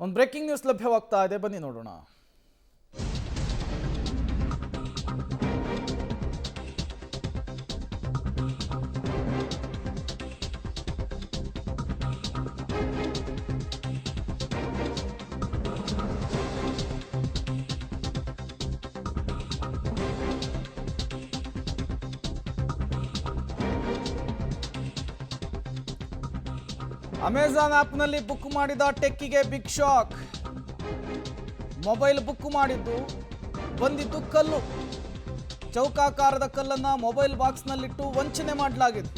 ಒಂದು breaking news ಲಭ್ಯವಾಗ್ತಾ ಇದೆ, ಬನ್ನಿ ನೋಡೋಣ. ಅಮೆಜಾನ್ ಆ್ಯಪ್ನಲ್ಲಿ ಬುಕ್ ಮಾಡಿದ ಟೆಕ್ಕಿಗೆ ಬಿಗ್ ಶಾಕ್. ಮೊಬೈಲ್ ಬುಕ್ ಮಾಡಿದ್ದು ಬಂದಿದ್ದು ಕಲ್ಲು. ಚೌಕಾಕಾರದ ಕಲ್ಲನ್ನು ಮೊಬೈಲ್ ಬಾಕ್ಸ್ನಲ್ಲಿಟ್ಟು ವಂಚನೆ ಮಾಡಲಾಗಿದೆ.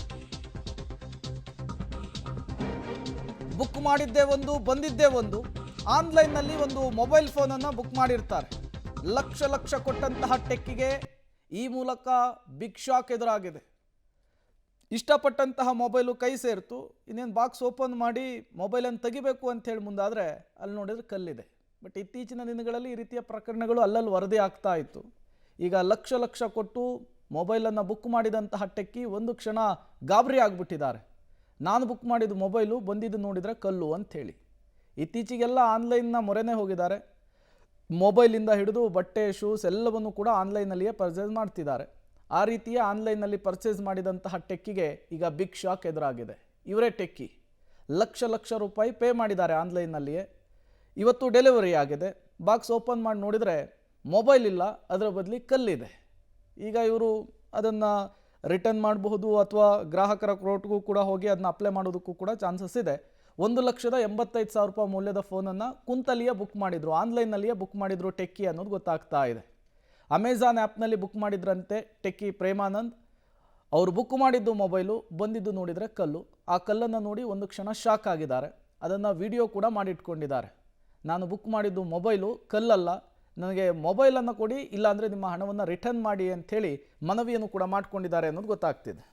ಬುಕ್ ಮಾಡಿದ್ದೇ ಒಂದು, ಬಂದಿದ್ದೇ ಒಂದು. ಆನ್ಲೈನ್ನಲ್ಲಿ ಒಂದು ಮೊಬೈಲ್ ಫೋನನ್ನು ಬುಕ್ ಮಾಡಿರ್ತಾರೆ. ಲಕ್ಷ ಲಕ್ಷ ಕೊಟ್ಟಂತಹ ಟೆಕ್ಕಿಗೆ ಈ ಮೂಲಕ ಬಿಗ್ ಶಾಕ್ ಎದುರಾಗಿದೆ. ಇಷ್ಟಪಟ್ಟಂತಹ ಮೊಬೈಲು ಕೈ ಸೇರ್ತು, ಇನ್ನೇನು ಬಾಕ್ಸ್ ಓಪನ್ ಮಾಡಿ ಮೊಬೈಲನ್ನು ತೆಗಿಬೇಕು ಅಂಥೇಳಿ ಮುಂದಾದರೆ ಅಲ್ಲಿ ನೋಡಿದ್ರೆ ಕಲ್ಲಿದೆ. ಬಟ್ ಇತ್ತೀಚಿನ ದಿನಗಳಲ್ಲಿ ಈ ರೀತಿಯ ಪ್ರಕರಣಗಳು ಅಲ್ಲಲ್ಲಿ ವರದಿ ಆಗ್ತಾ ಇತ್ತು. ಈಗ ಲಕ್ಷ ಲಕ್ಷ ಕೊಟ್ಟು ಮೊಬೈಲನ್ನು ಬುಕ್ ಮಾಡಿದಂತಹ ಟೆಕ್ಕಿ ಒಂದು ಕ್ಷಣ ಗಾಬರಿ ಆಗಿಬಿಟ್ಟಿದ್ದಾರೆ. ನಾನು ಬುಕ್ ಮಾಡಿದ ಮೊಬೈಲು ಬಂದಿದ್ದು ನೋಡಿದರೆ ಕಲ್ಲು ಅಂಥೇಳಿ. ಇತ್ತೀಚೆಗೆಲ್ಲ ಆನ್ಲೈನ್ನ ಮೊರೆನೇ ಹೋಗಿದ್ದಾರೆ. ಮೊಬೈಲಿಂದ ಹಿಡಿದು ಬಟ್ಟೆ, ಶೂಸ್ ಎಲ್ಲವನ್ನು ಕೂಡ ಆನ್ಲೈನಲ್ಲಿಯೇ ಪರ್ಚೇಸ್ ಮಾಡ್ತಿದ್ದಾರೆ. ಆ ರೀತಿಯ ಆನ್ಲೈನ್ನಲ್ಲಿ ಪರ್ಚೇಸ್ ಮಾಡಿದಂತಹ ಟೆಕ್ಕಿಗೆ ಈಗ ಬಿಗ್ ಶಾಕ್ ಎದುರಾಗಿದೆ. ಇವರೇ ಟೆಕ್ಕಿ ಲಕ್ಷ ಲಕ್ಷ ರೂಪಾಯಿ ಪೇ ಮಾಡಿದ್ದಾರೆ ಆನ್ಲೈನ್ನಲ್ಲಿಯೇ. ಇವತ್ತು ಡೆಲಿವರಿ ಆಗಿದೆ. ಬಾಕ್ಸ್ ಓಪನ್ ಮಾಡಿ ನೋಡಿದರೆ ಮೊಬೈಲ್ ಇಲ್ಲ, ಅದರ ಬದಲಿ ಕಲ್ಲಿದೆ. ಈಗ ಇವರು ಅದನ್ನು ರಿಟರ್ನ್ ಮಾಡಬಹುದು ಅಥವಾ ಗ್ರಾಹಕರ ಕೋರ್ಟ್ಗೂ ಕೂಡ ಹೋಗಿ ಅದನ್ನ ಅಪ್ಲೈ ಮಾಡೋದಕ್ಕೂ ಕೂಡ ಚಾನ್ಸಸ್ ಇದೆ. 1,85,000 ರೂಪಾಯಿ ಮೌಲ್ಯದ ಫೋನನ್ನು ಕುಂತಲ್ಲಿಯೇ ಬುಕ್ ಮಾಡಿದರು, ಆನ್ಲೈನ್ನಲ್ಲಿಯೇ ಬುಕ್ ಮಾಡಿದರು ಟೆಕ್ಕಿ ಅನ್ನೋದು ಗೊತ್ತಾಗ್ತಾ ಇದೆ. ಅಮೆಜಾನ್ ಆ್ಯಪ್ನಲ್ಲಿ ಬುಕ್ ಮಾಡಿದ್ರಂತೆ ಟೆಕ್ಕಿ ಪ್ರೇಮಾನಂದ್. ಅವರು ಬುಕ್ ಮಾಡಿದ್ದು ಮೊಬೈಲು, ಬಂದಿದ್ದು ನೋಡಿದರೆ ಕಲ್ಲು. ಆ ಕಲ್ಲನ್ನು ನೋಡಿ ಒಂದು ಕ್ಷಣ ಶಾಕ್ ಆಗಿದ್ದಾರೆ. ಅದನ್ನು ವಿಡಿಯೋ ಕೂಡ ಮಾಡಿಟ್ಕೊಂಡಿದ್ದಾರೆ. ನಾನು ಬುಕ್ ಮಾಡಿದ್ದು ಮೊಬೈಲು, ಕಲ್ಲಲ್ಲ, ನನಗೆ ಮೊಬೈಲನ್ನು ಕೊಡಿ, ಇಲ್ಲಾಂದರೆ ನಿಮ್ಮ ಹಣವನ್ನು ರಿಟರ್ನ್ ಮಾಡಿ ಅಂಥೇಳಿ ಮನವಿಯನ್ನು ಕೂಡ ಮಾಡ್ಕೊಂಡಿದ್ದಾರೆ ಅನ್ನೋದು ಗೊತ್ತಾಗ್ತಿದೆ.